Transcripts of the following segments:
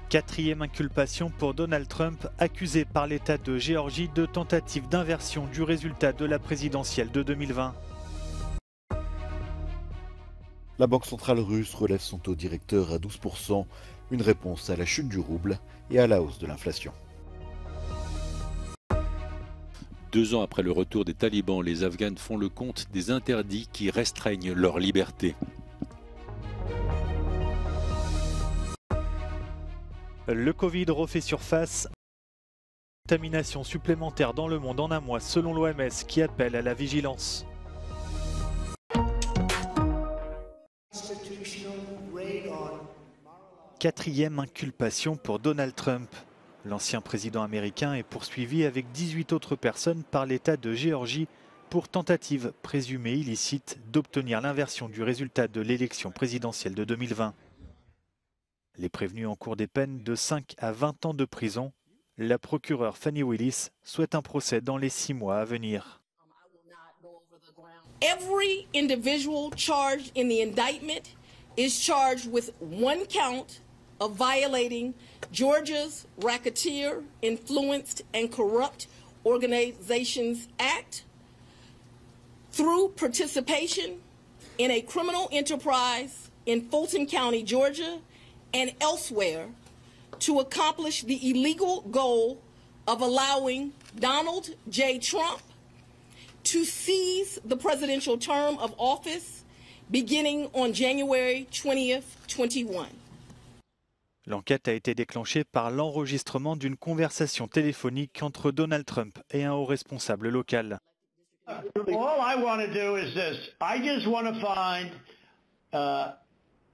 Quatrième inculpation pour Donald Trump, accusé par l'État de Géorgie de tentative d'inversion du résultat de la présidentielle de 2020. La Banque centrale russe relève son taux directeur à 12%, une réponse à la chute du rouble et à la hausse de l'inflation. 2 ans après le retour des talibans, les Afghans font le compte des interdits qui restreignent leur liberté. Le Covid refait surface. Contamination supplémentaire dans le monde en un mois selon l'OMS qui appelle à la vigilance. Quatrième inculpation pour Donald Trump. L'ancien président américain est poursuivi avec 18 autres personnes par l'État de Géorgie pour tentative présumée illicite d'obtenir l'inversion du résultat de l'élection présidentielle de 2020. Les prévenus encourent des peines de 5 à 20 ans de prison. La procureure Fannie Willis souhaite un procès dans les 6 mois à venir. Every individual charged in the indictment is charged with one count of violating Georgia's Racketeer, Influenced and Corrupt Organizations Act through participation in a criminal enterprise in Fulton County, Georgia, and elsewhere to accomplish the illegal goal of allowing Donald J. Trump to seize the presidential term of office beginning on January 20th, 2021. L'enquête a été déclenchée par l'enregistrement d'une conversation téléphonique entre Donald Trump et un haut responsable local. All I want to do is this. I just want to find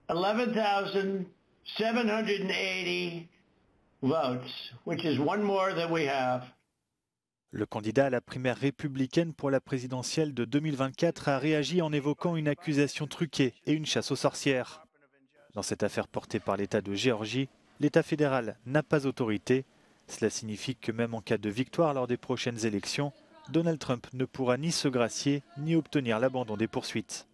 11,780 votes, which is one more than we have. Le candidat à la primaire républicaine pour la présidentielle de 2024 a réagi en évoquant une accusation truquée et une chasse aux sorcières. Dans cette affaire portée par l'État de Géorgie, l'État fédéral n'a pas autorité. Cela signifie que même en cas de victoire lors des prochaines élections, Donald Trump ne pourra ni se gracier ni obtenir l'abandon des poursuites.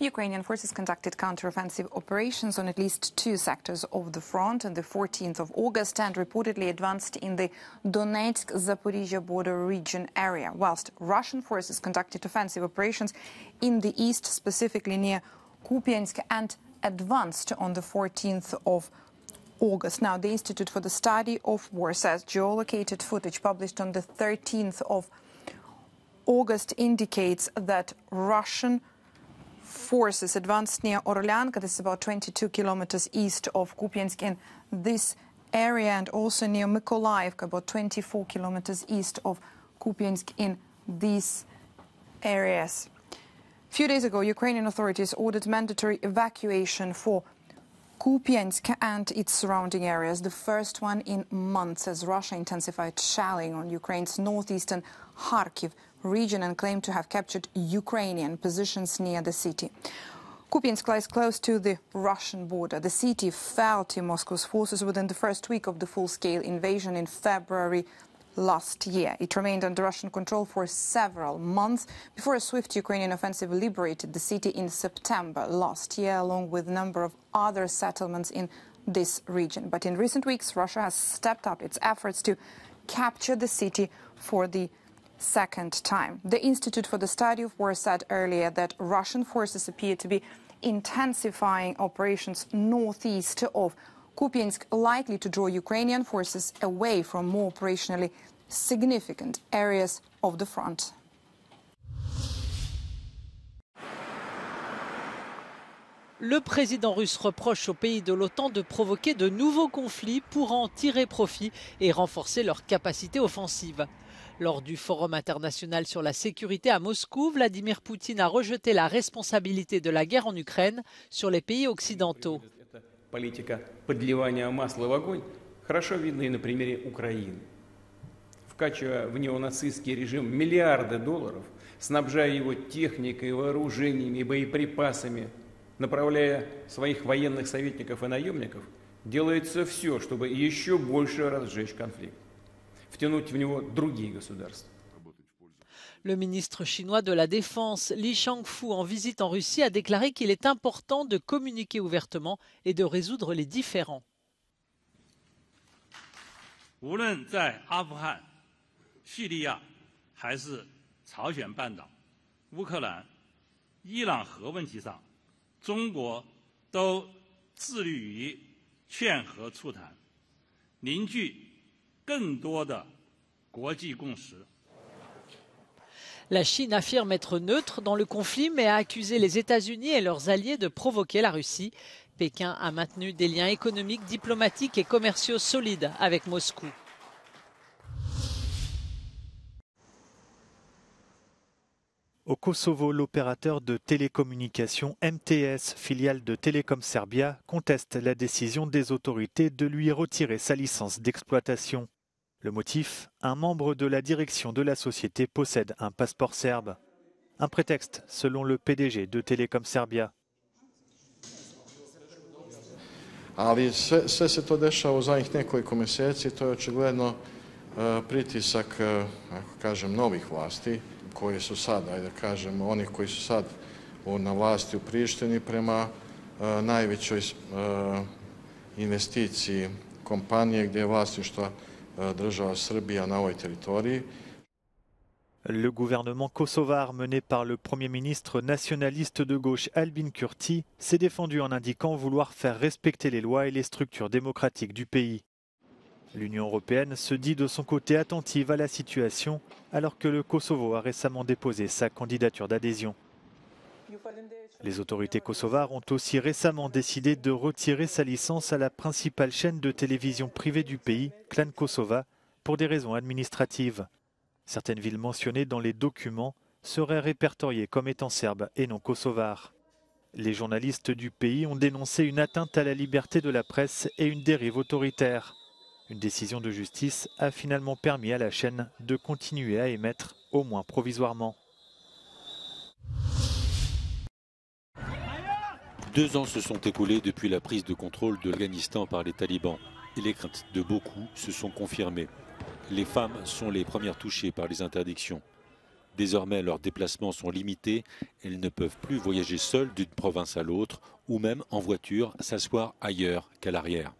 Ukrainian forces conducted counter-offensive operations on at least 2 sectors of the front on the 14th of August and reportedly advanced in the Donetsk-Zaporizhia border region area, whilst Russian forces conducted offensive operations in the east, specifically near Kupiansk, and advanced on the 14th of August. Now, the Institute for the Study of War says geolocated footage published on the 13th of August indicates that Russian forces advanced near Orlyanka, this is about 22 kilometers east of Kupiansk in this area, and also near Mykolaiv, about 24 kilometers east of Kupiansk in these areas. A few days ago, Ukrainian authorities ordered mandatory evacuation for Kupiansk and its surrounding areas, the first one in months, as Russia intensified shelling on Ukraine's northeastern Kharkiv region and claimed to have captured Ukrainian positions near the city. Kupiansk lies close to the Russian border. The city fell to Moscow's forces within the first week of the full-scale invasion in February last year. It remained under Russian control for several months before a swift Ukrainian offensive liberated the city in September last year, along with a number of other settlements in this region. But in recent weeks, Russia has stepped up its efforts to capture the city for the second time. The Institute for the Study of War said earlier that Russian forces appear to be intensifying operations northeast of Kupiansk, likely to draw Ukrainian forces away from more operationally significant areas of the front. Le président russe reproche aux pays de l'OTAN de provoquer de nouveaux conflits pour en tirer profit et renforcer leur capacité offensive. Lors du Forum international sur la sécurité à Moscou, Vladimir Poutine a rejeté la responsabilité de la guerre en Ukraine sur les pays occidentaux. Политика подливания масла в огонь хорошо видно и на примере Украины. Вкачивая в неонацистский режим миллиарды долларов, снабжая его техникой, вооружениями и боеприпасами, направляя своих военных советников и наемников, делается все, чтобы еще больше разжечь конфликт, втянуть в него другие государства. Le ministre chinois de la Défense, Li Shangfu, en visite en Russie, a déclaré qu'il est important de communiquer ouvertement et de résoudre les différends. 无论在阿富汗、叙利亚，还是朝鲜半岛、乌克兰、伊朗核问题上，中国都致力于劝和促谈，凝聚更多的国际共识。 La Chine affirme être neutre dans le conflit, mais a accusé les États-Unis et leurs alliés de provoquer la Russie. Pékin a maintenu des liens économiques, diplomatiques et commerciaux solides avec Moscou. Au Kosovo, l'opérateur de télécommunications MTS, filiale de Telecom Serbia, conteste la décision des autorités de lui retirer sa licence d'exploitation. Le motif, un membre de la direction de la société possède un passeport serbe. Un prétexte, selon le PDG de Telecom Serbia. Ali sve se to dešava u zadnjih nekoliko mjeseci, to je očigledno pritisak, ako kažem, novih vlasti koji su sad, ajde kažem, oni koji su sad na vlasti u Prištini prema najvećoj investiciji kompanije gdje je vlasništvo država Srbija na ovoj teritoriji. Le gouvernement kosovar mené par le Premier ministre nationaliste de gauche Albin Kurti s'est défendu en indiquant vouloir faire respecter les lois et les structures démocratiques du pays. L'Union européenne se dit de son côté attentive à la situation alors que le Kosovo a récemment déposé sa candidature d'adhésion. Les autorités kosovares ont aussi récemment décidé de retirer sa licence à la principale chaîne de télévision privée du pays, Klan Kosova, pour des raisons administratives. Certaines villes mentionnées dans les documents seraient répertoriées comme étant serbes et non kosovares. Les journalistes du pays ont dénoncé une atteinte à la liberté de la presse et une dérive autoritaire. Une décision de justice a finalement permis à la chaîne de continuer à émettre, au moins provisoirement. 2 ans se sont écoulés depuis la prise de contrôle de l'Afghanistan par les talibans et les craintes de beaucoup se sont confirmées. Les femmes sont les premières touchées par les interdictions. Désormais, leurs déplacements sont limités. Elles ne peuvent plus voyager seules d'une province à l'autre ou même en voiture s'asseoir ailleurs qu'à l'arrière.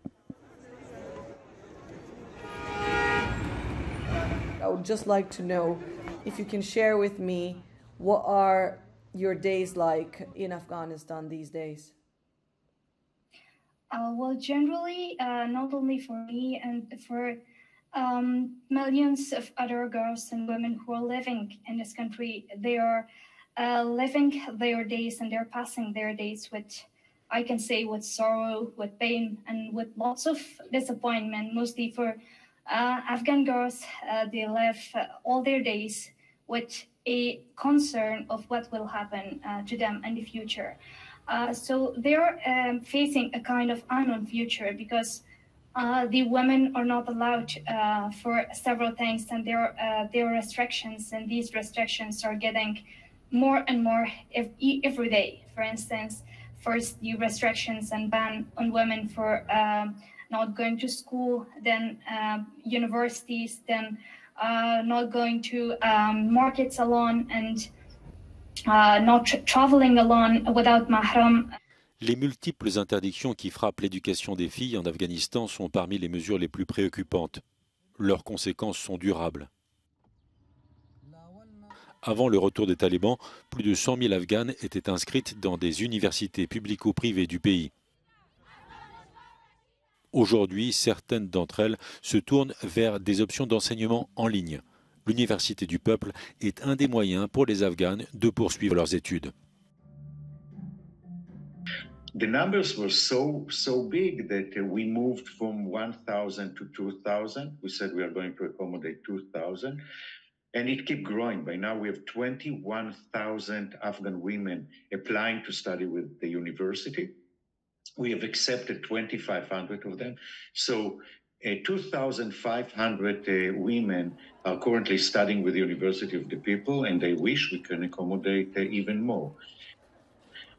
I would just like to know if you can share with me what are your days like in Afghanistan these days? Well, generally, not only for me and for millions of other girls and women who are living in this country, they are living their days and they're passing their days with, I can say, with sorrow, with pain, and with lots of disappointment. Mostly for Afghan girls, they live all their days with a concern of what will happen to them in the future. So they're facing a kind of unknown future because the women are not allowed for several things, and there are restrictions, and these restrictions are getting more and more every day. For instance, first the restrictions and ban on women for not going to school, then universities, then not going to markets alone, and not traveling alone without mahram. Les multiples interdictions qui frappent l'éducation des filles en Afghanistan sont parmi les mesures les plus préoccupantes. Leurs conséquences sont durables. Avant le retour des talibans, plus de 100 000 Afghanes étaient inscrites dans des universités publico-privées du pays. Aujourd'hui, certaines d'entre elles se tournent vers des options d'enseignement en ligne. L'Université du Peuple est un des moyens pour les Afghanes de poursuivre leurs études. The numbers were so big that we moved from 1,000 to 2,000. We said we are going to accommodate 2,000, and it kept growing. By now we have 21,000 Afghan women applying to study with the university. We have accepted 2,500 of them. So 2,500 women are currently studying with the University of the People, and they wish we can accommodate even more.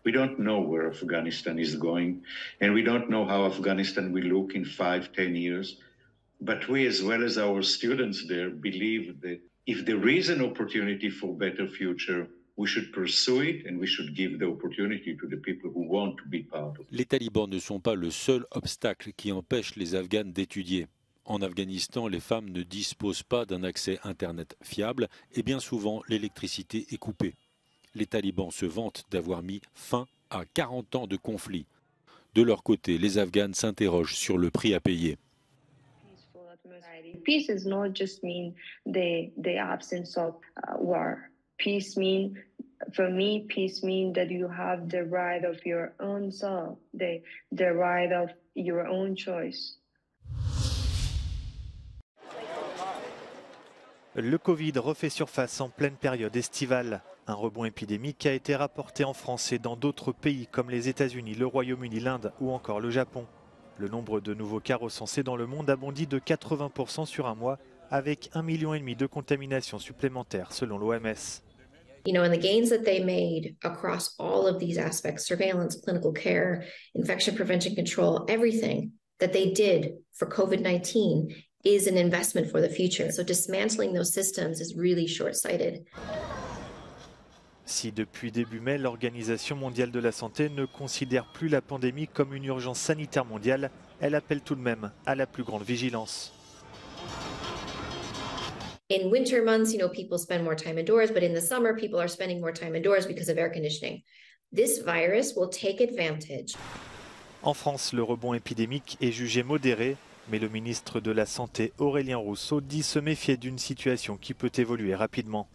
We don't know where Afghanistan is going, and we don't know how Afghanistan will look in 5-10 years. But we, as well as our students there, believe that If there is an opportunity for better future, we should pursue it and we should give the opportunity to the people who want to be part of it. Les talibans ne sont pas le seul obstacle qui empêche les Afghanes d'étudier. En Afghanistan, les femmes ne disposent pas d'un accès Internet fiable et bien souvent l'électricité est coupée. Les talibans se vantent d'avoir mis fin à 40 ans de conflit. De leur côté, les Afghanes s'interrogent sur le prix à payer. Peace does not just mean the absence of war. Peace mean, for me, peace means that you have the right of your own soul, the right of your own choice. Le Covid refait surface en pleine période estivale. Un rebond épidémique a été rapporté en France et dans d'autres pays comme les États-Unis, le Royaume-Uni, l'Inde ou encore le Japon. Le nombre de nouveaux cas recensés dans le monde a bondi de 80% sur un mois, avec 1,5 million de contaminations supplémentaires selon l'OMS. You know, and the gains that they made across all of these aspects, surveillance, clinical care, infection prevention control, everything that they did for COVID-19 is an investment for the future. So dismantling those systems is really short-sighted. Si depuis début mai, l'Organisation mondiale de la santé ne considère plus la pandémie comme une urgence sanitaire mondiale, elle appelle tout de même à la plus grande vigilance. In winter months, you know, people spend more time indoors, but in the summer, people are spending more time indoors because of air conditioning. This virus will take advantage. En France, le rebond épidémique est jugé modéré, mais le ministre de la Santé, Aurélien Rousseau, dit se méfier d'une situation qui peut évoluer rapidement.